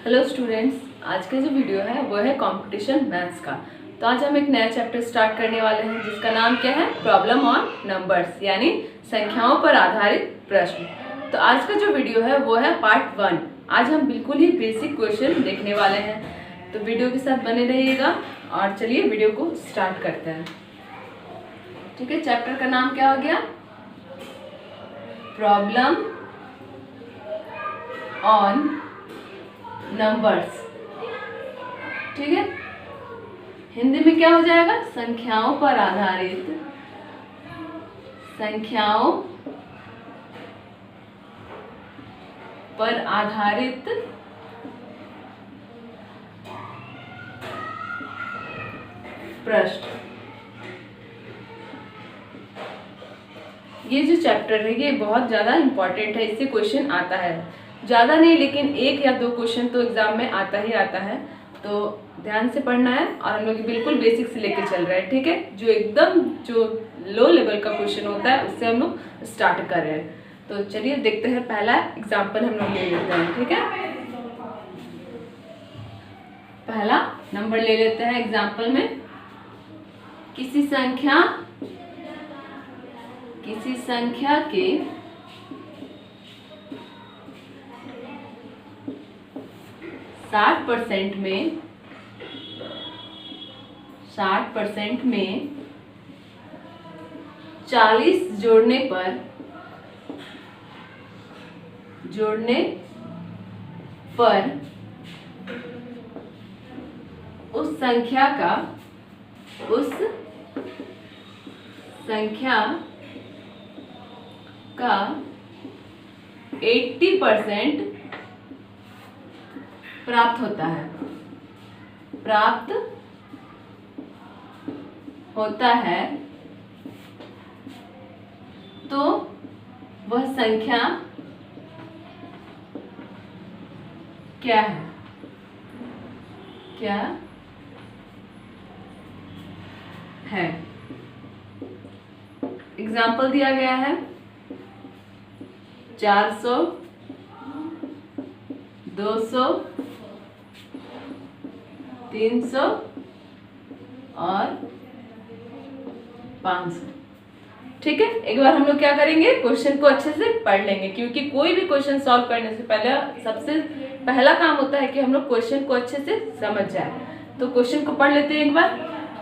Hello students, आज का जो वीडियो है वो है कंपटीशन मैथ्स का। तो आज हम एक नया चैप्टर स्टार्ट करने वाले हैं जिसका नाम क्या है, प्रॉब्लम ऑन नंबर्स, यानी संख्याओं पर आधारित प्रश्न। तो आज का जो वीडियो है वो है पार्ट 1। आज हम बिल्कुल ही बेसिक क्वेश्चन देखने वाले हैं, तो वीडियो के साथ बने रहिएगा। और चलिए वीडियो को स्टार्ट करते हैं। ठीक है, चैप्टर का नाम क्या हो गया, प्रॉब्लम ऑन नंबर्स। ठीक है, हिंदी में क्या हो जाएगा, संख्याओं पर आधारित, संख्याओं पर आधारित प्रश्न। ये जो चैप्टर है ये बहुत ज़्यादा इम्पोर्टेंट है, इससे क्वेश्चन आता है, ज़्यादा नहीं लेकिन 1 या 2 क्वेश्चन तो एग्जाम में आता ही आता है। तो ध्यान से पढ़ना है, और हम लोग बिल्कुल बेसिक से लेके चल रहे हैं। ठीक है, जो लो लेवल का क्वेश्चन होता है उससे हम लोग स्टार्ट कर रहे हैं। तो चलिए देखते हैं, पहला एग्जाम्पल हम लोग ले लेते हैं। ठीक है, पहला नंबर ले लेते हैं एग्जाम्पल में। किसी संख्या के 60% में 40 जोड़ने पर उस संख्या का 80% प्राप्त होता है, तो वह संख्या क्या है। एग्जाम्पल दिया गया है 400, 200, 300 और 500। ठीक है, एक बार हम लोग क्या करेंगे, क्वेश्चन को अच्छे से पढ़ लेंगे, क्योंकि कोई भी क्वेश्चन सॉल्व करने से पहले सबसे पहला काम होता है कि हम लोग क्वेश्चन को अच्छे से समझ जाए। तो क्वेश्चन को पढ़ लेते हैं एक बार।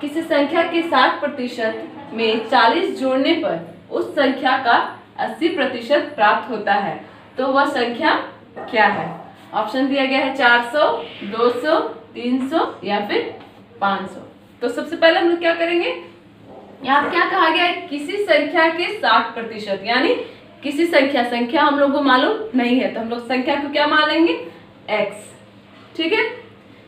किसी संख्या के 60% में 40 जोड़ने पर उस संख्या का 80% प्राप्त होता है, तो वह संख्या क्या है। ऑप्शन दिया गया है 400, 200, 300 या फिर 500। तो सबसे पहले हम लोग क्या करेंगे, यहाँ क्या कहा गया है, किसी संख्या के 60%, यानी किसी संख्या हम लोग को मालूम नहीं है, तो हम लोग संख्या को क्या मान लेंगे, x। ठीक है,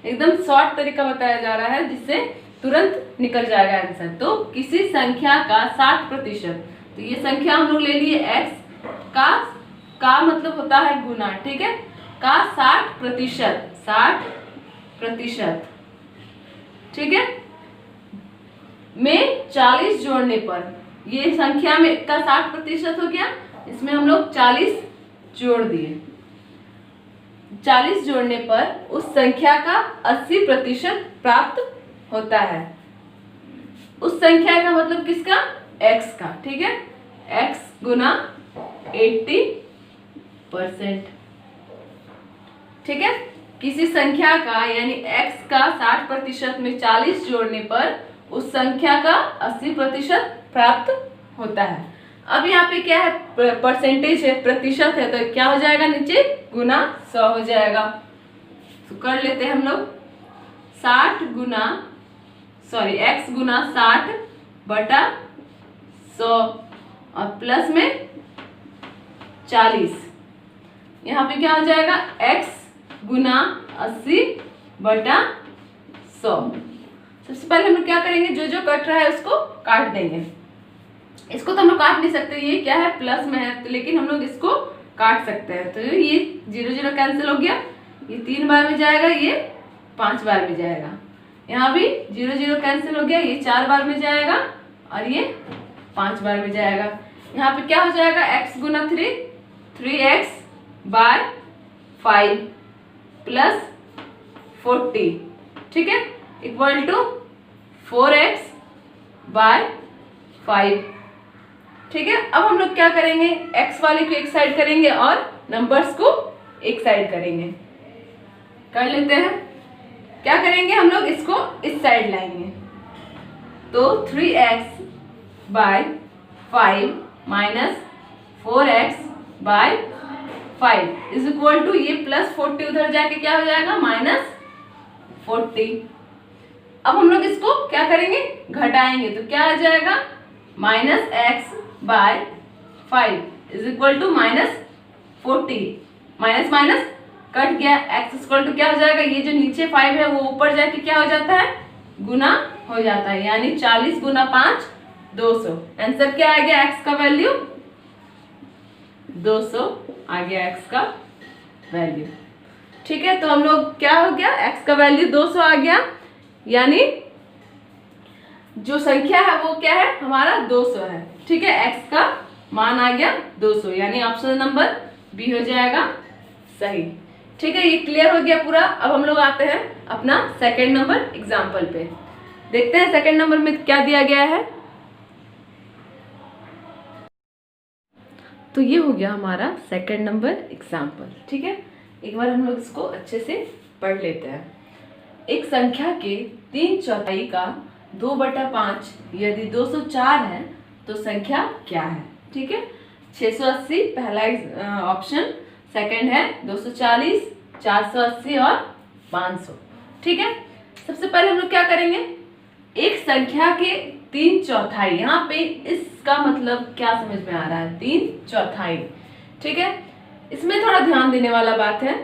एकदम शॉर्ट तरीका बताया जा रहा है जिससे तुरंत निकल जाएगा आंसर। तो किसी संख्या का 60%, तो ये संख्या हम लोग ले लिए x का मतलब होता है गुना। ठीक है, का 60%, ठीक है, में 40 जोड़ने पर, ये संख्या में का 60% हो गया, इसमें हम लोग 40 जोड़ दिए। 40 जोड़ने पर उस संख्या का 80% प्राप्त होता है। उस संख्या का मतलब किसका, x का। ठीक है, x गुना 80%। ठीक है, किसी संख्या का यानी x का 60% में 40 जोड़ने पर उस संख्या का 80% प्राप्त होता है। अब यहाँ पे क्या है, परसेंटेज है, प्रतिशत है, तो क्या हो जाएगा, नीचे गुना 100 हो जाएगा। तो कर लेते हैं हम लोग, x गुना 60/100 और प्लस में 40। यहाँ पे क्या हो जाएगा, x गुना 80/100। सबसे पहले हम लोग क्या करेंगे, जो कट रहा है उसको काट देंगे। इसको तो हम लोग काट नहीं सकते, ये क्या है, प्लस में है, तो लेकिन हम लोग इसको काट सकते हैं। तो ये 0 कैंसिल हो गया, ये 3 बार में जाएगा, ये 5 बार में जाएगा। यहाँ भी 0 कैंसिल हो गया, ये 4 बार में जाएगा और ये 5 बार में जाएगा। यहाँ पे क्या हो जाएगा, x गुना 3, 3x/5 प्लस 40, ठीक है, इक्वल टू 4x बाय 5, ठीक है। अब हम लोग क्या करेंगे, x वाले को एक साइड करेंगे और नंबर्स को एक साइड करेंगे। कर लेते हैं। क्या करेंगे हम लोग, इसको इस साइड लाएंगे, तो 3x by 5 minus 4x by 5 is equal to, ये प्लस 40 उधर जाके क्या हो जाएगा, माइनस 40। अब हम लोग इसको क्या करेंगे, घटाएंगे, तो क्या आ जाएगा, minus x by 5 is equal to minus 40। Minus minus cut गया, x इक्वल टू क्या हो जाएगा, ये जो नीचे 5 है वो ऊपर जाके क्या हो जाता है, गुना हो जाता है, यानी 40 गुना 5 200। आंसर क्या आ गया, x का वैल्यू 200 आ गया, x का वैल्यू, ठीक है। तो हम लोग क्या हो गया, x का वैल्यू 200 आ गया, यानी जो संख्या है वो क्या है, हमारा 200 है, ठीक है। x का मान आ गया 200, यानी ऑप्शन नंबर बी हो जाएगा सही, ठीक है। ये क्लियर हो गया पूरा। अब हम लोग आते हैं अपना सेकंड नंबर एग्जाम्पल पे, देखते हैं सेकंड नंबर में क्या दिया गया है। तो ये हो गया हमारा सेकंड नंबर एग्जाम्पल, ठीक है। एक बार हम लोग इसको अच्छे से पढ़ लेते हैं। एक संख्या के 3/4 का 2/5 यदि 204 है तो संख्या क्या है, ठीक है। 680 पहला ऑप्शन, सेकंड है 240, 480 और 500, ठीक है। सबसे पहले हम लोग क्या करेंगे, एक संख्या के 3/4, यहाँ पे इसका मतलब क्या समझ में आ रहा है, 3/4, ठीक है। इसमें थोड़ा ध्यान देने वाला बात है,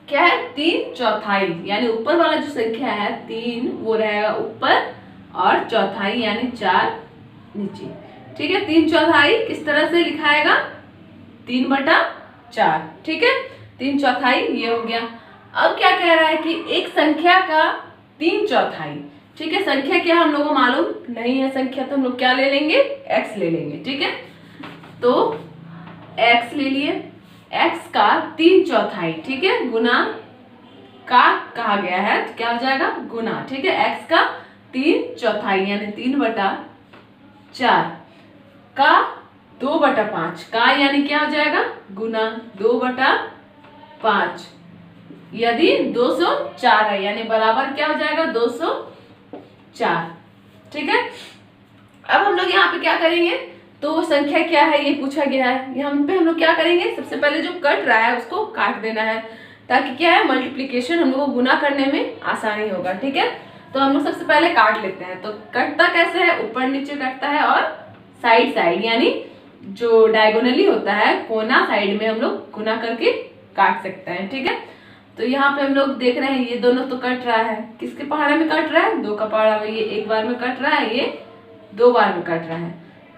क्या है, 3/4, यानी ऊपर वाला जो संख्या है 3 वो रहेगा ऊपर और चौथाई यानी 4 नीचे, ठीक है। 3/4 किस तरह से लिखाएगा, 3/4, ठीक है। 3/4 ये हो गया। अब क्या कह रहा है कि एक संख्या का 3/4, ठीक है। संख्या क्या हम लोगों को मालूम नहीं है, संख्या तो हम लोग क्या ले लेंगे, x ले लेंगे, ठीक है। तो x ले लिए, x का 3/4, ठीक है, गुना का कहा गया है तो क्या हो जाएगा, गुना, ठीक है। x का 3/4 यानी 3/4 का 2/5 का यानी क्या हो जाएगा, गुना 2/5 यदि 204 है, यानी बराबर क्या हो जाएगा, 204, ठीक है। अब हम लोग यहाँ पे क्या करेंगे, तो वो संख्या क्या है ये पूछा गया है, यहाँ पे हम लोग क्या करेंगे, सबसे पहले जो कट रहा है उसको काट देना है, ताकि क्या है, मल्टीप्लिकेशन हम लोग को गुना करने में आसानी होगा, ठीक है। तो हम लोग सबसे पहले काट लेते हैं। तो कटता कैसे है, ऊपर नीचे कटता है और साइड साइड, यानी जो डायगोनली होता है कोना साइड में हम लोग गुना करके काट सकते हैं, ठीक है। तो यहाँ पे हम लोग देख रहे हैं ये दोनों तो कट रहा है, किसके पहाड़े में कट रहा है, 2 का पहाड़ा में, ये एक बार में कट रहा है, ये 2 बार में कट रहा है।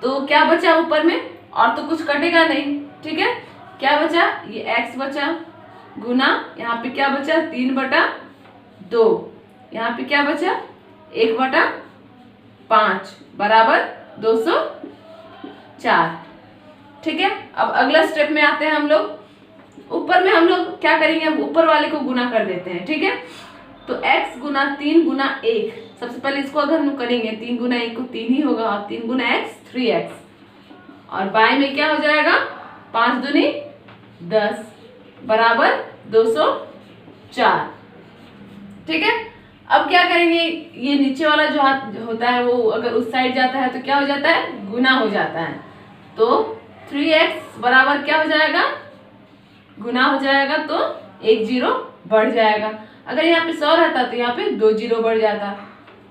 तो क्या बचा ऊपर में, और तो कुछ कटेगा नहीं, ठीक है। क्या बचा, ये x बचा, गुना यहाँ पे क्या बचा, 3/2, यहाँ पे क्या बचा, 1/5 बराबर 204, ठीक है। अब अगला स्टेप में आते हैं हम लोग, ऊपर में हम लोग क्या करेंगे, अब ऊपर वाले को गुना कर देते हैं, ठीक है। तो x गुना 3 गुना 1, सबसे पहले इसको अगर हम करेंगे 3 गुना 1 को 3 ही होगा, और 3 गुना x 3x, और बाय में क्या हो जाएगा, 5 दूनी 10 बराबर 204, ठीक है। अब क्या करेंगे, ये नीचे वाला जो हाथ होता है वो अगर उस साइड जाता है तो क्या हो जाता है, गुना हो जाता है। तो 3x बराबर क्या हो जाएगा, गुना हो जाएगा, तो 1 0 बढ़ जाएगा। अगर यहाँ पे 100 रहता तो यहाँ पे 2 0 बढ़ जाता।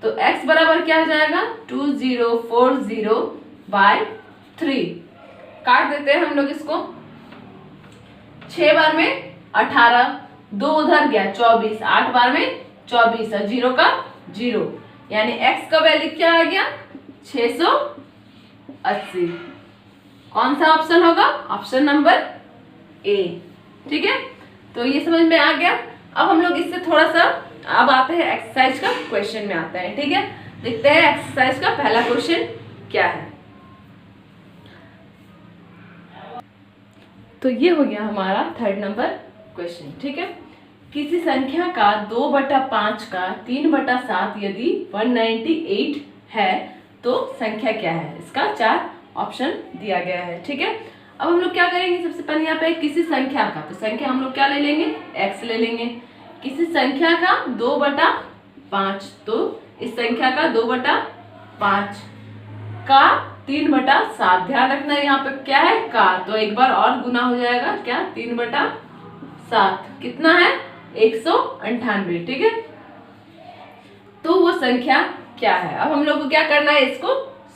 तो x बराबर क्या हो जाएगा, 2040/3। काट देते हैं हम लोग इसको, 6 बार में 18, 2 उधर गया 24, 8 बार में 24 और 0 का 0, यानी x का वैल्यू क्या आ गया, 680। कौन सा ऑप्शन होगा, ऑप्शन नंबर ए, ठीक है। तो ये समझ में आ गया। अब हम लोग इससे थोड़ा सा अब आते हैं एक्सरसाइज का क्वेश्चन में आते हैं, ठीक है। देखते हैं एक्सरसाइज का पहला क्वेश्चन क्या है। तो ये हो गया हमारा थर्ड नंबर क्वेश्चन, ठीक है। किसी संख्या का 2/5 का 3/7 यदि 198 है तो संख्या क्या है। इसका 4 ऑप्शन दिया गया है। ठीक है, अब हम लोग क्या करेंगे, सबसे पहले यहाँ पे किसी संख्या का, तो संख्या हम लोग क्या ले लेंगे, x ले लेंगे। किसी संख्या का 2/5, तो इस संख्या का 2/5 का 3/7, ध्यान रखना यहाँ पे क्या है का, तो एक बार और गुना हो जाएगा, क्या 3/7 कितना है 198। ठीक है, तो वो संख्या क्या है। अब हम लोग को क्या करना है, इसको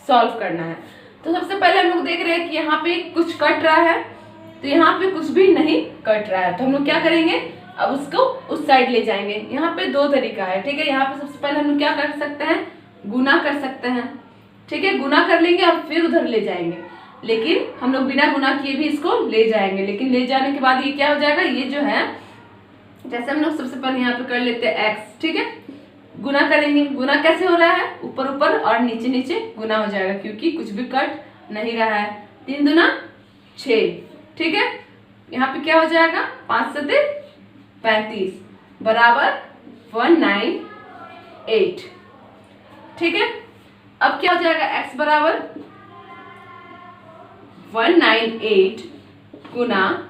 सॉल्व करना है। तो सबसे पहले हम लोग देख रहे हैं कि यहाँ पे कुछ कट रहा है, तो यहाँ पे कुछ भी नहीं कट रहा है, तो हम लोग क्या करेंगे, अब उसको उस साइड ले जाएंगे। यहाँ पे 2 तरीका है। ठीक है, यहाँ पे सबसे पहले हम लोग क्या कर सकते हैं, गुना कर सकते हैं। ठीक है, गुना कर लेंगे और फिर उधर ले जाएंगे, लेकिन हम लोग बिना गुना किए भी इसको ले जाएंगे, लेकिन ले जाने के बाद ये क्या हो जाएगा, ये जो है जैसे हम लोग सबसे पहले यहाँ पे कर लेते हैं x। ठीक है, गुना करेंगे, गुना कैसे हो रहा है, ऊपर ऊपर और नीचे नीचे गुना हो जाएगा, क्योंकि कुछ भी कट नहीं रहा है। 3 दूना 6। ठीक है, यहाँ पे क्या हो जाएगा, 5 7 35 बराबर 198। ठीक है, अब क्या हो जाएगा, x बराबर 198 गुना,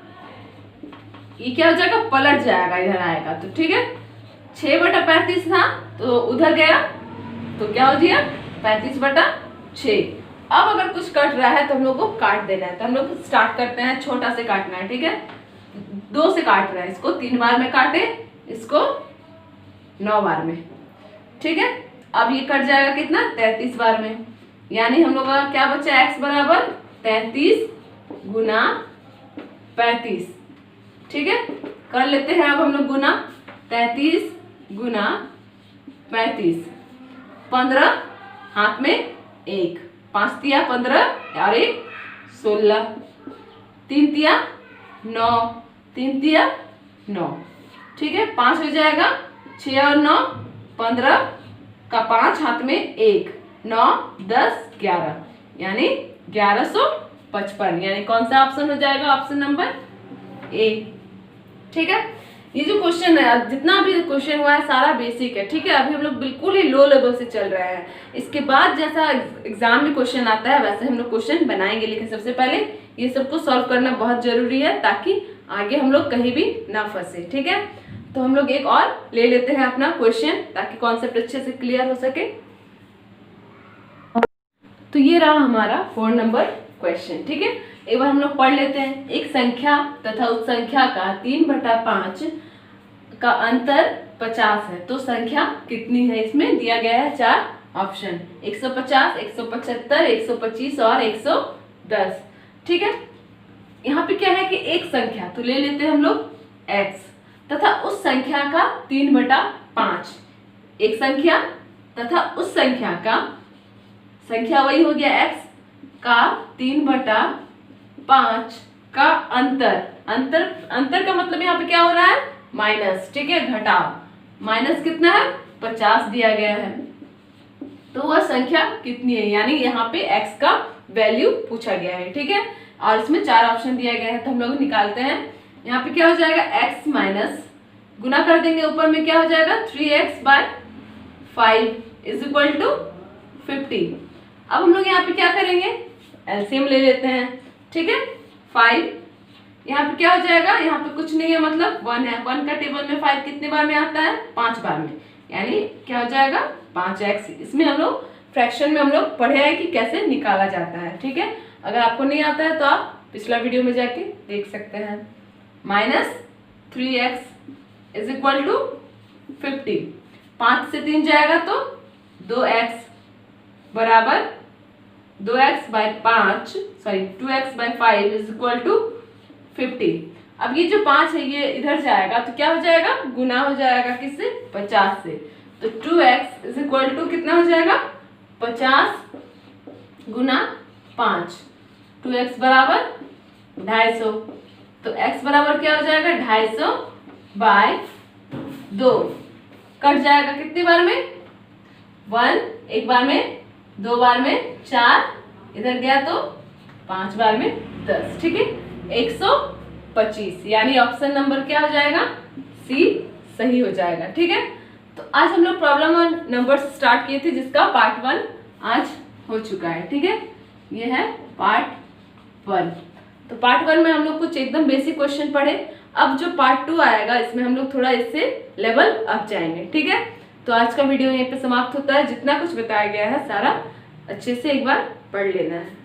ये क्या हो जाएगा, पलट जाएगा, इधर आएगा, तो ठीक है 6/35 था तो उधर गया, तो क्या हो गया 35/6। अब अगर कुछ कट रहा है तो हम लोग को काट देना है, तो हम लोग स्टार्ट करते हैं, छोटा से काटना है। ठीक है, 2 से काट रहा है, इसको 3 बार में काटे, इसको 9 बार में। ठीक है, अब ये कट जाएगा कितना, 33 बार में, यानी हम लोग का क्या बचा, x बराबर 33 गुना 35। ठीक है, कर लेते हैं अब हम लोग गुना, 33 गुना 35, 15 हाथ में 1, 5 तिया 15 और 1 16, 3 तिया 9, 3 तिया 9। ठीक है, 5 हो जाएगा, 6 और 9 15 का 5 हाथ में 1, 9 10 11, यानी 1155, यानी कौन सा ऑप्शन हो जाएगा, ऑप्शन नंबर ए। ठीक है, ये जो क्वेश्चन है, जितना भी क्वेश्चन हुआ है सारा बेसिक है। ठीक है, अभी हम लोग बिल्कुल ही लो लेवल से चल रहे हैं, इसके बाद जैसा एग्जाम में क्वेश्चन आता है वैसे हम लोग क्वेश्चन बनाएंगे, लेकिन सबसे पहले ये सबको सॉल्व करना बहुत जरूरी है, ताकि आगे हम लोग कहीं भी ना फंसे। ठीक है, तो हम लोग एक और ले लेते हैं अपना क्वेश्चन, ताकि कॉन्सेप्ट अच्छे से क्लियर हो सके। तो ये रहा हमारा 4 नंबर क्वेश्चन। ठीक है, एक बार हम लोग पढ़ लेते हैं। एक संख्या तथा उस संख्या का 3/5 का अंतर 50 है, तो संख्या कितनी है। इसमें दिया गया है 4 ऑप्शन, 150, 175, 125 और 110। ठीक है, यहाँ पे क्या है कि एक संख्या, तो ले लेते हैं हम लोग x, तथा उस संख्या का 3/5, एक संख्या तथा उस संख्या का, संख्या वही हो गया x का 3/5 का अंतर, अंतर का मतलब यहाँ पे क्या हो रहा है, माइनस। ठीक है, घटाव, माइनस कितना है 50 दिया गया है, तो वह संख्या कितनी है, यानी यहाँ पे x का वैल्यू पूछा गया है। ठीक है, और इसमें 4 ऑप्शन दिया गया है, तो हम लोग निकालते हैं। यहाँ पे क्या हो जाएगा, x माइनस, गुना कर देंगे, ऊपर में क्या हो जाएगा 3x/5 इज इक्वल टू 50। अब हम लोग यहाँ पे क्या करेंगे, एलसीएम ले लेते हैं। ठीक है, 5 यहाँ पे क्या हो जाएगा, यहाँ पे कुछ नहीं है, मतलब 1 है, 1 का टेबल में 5 कितने बार में आता है, 5 बार में, यानी क्या हो जाएगा 5x। इसमें हम लोग फ्रैक्शन में हम लोग पढ़े हैं कि कैसे निकाला जाता है। ठीक है, अगर आपको नहीं आता है तो आप पिछला वीडियो में जाके देख सकते हैं। -3x इज इक्वल टू 50, 5 से 3 जाएगा तो 2x बराबर 2x/5 इज इक्वल टू 50। अब ये जो 5 है ये इधर जाएगा, तो क्या हो जाएगा, गुना हो जाएगा किससे, 50 से, तो 2x इज इक्वल टू कितना हो जाएगा, 50 गुना 5, 2x बराबर 250, तो x बराबर क्या हो जाएगा 250/2, कट जाएगा कितनी बार में, 1 एक बार में, 2 बार में 4, इधर गया तो 5 बार में 10। ठीक है, 125, यानी ऑप्शन नंबर क्या हो जाएगा, सी सही हो जाएगा। ठीक है, तो आज हम लोग प्रॉब्लम और नंबर्स स्टार्ट किए थे, जिसका पार्ट 1 आज हो चुका है। ठीक है, ये है पार्ट 1। तो पार्ट 1 में हम लोग कुछ एकदम बेसिक क्वेश्चन पढ़े। अब जो पार्ट 2 आएगा, इसमें हम लोग थोड़ा इससे लेवल अप जाएंगे। ठीक है, तो आज का वीडियो यहीं पे समाप्त होता है। जितना कुछ बताया गया है सारा अच्छे से एक बार पढ़ लेना है।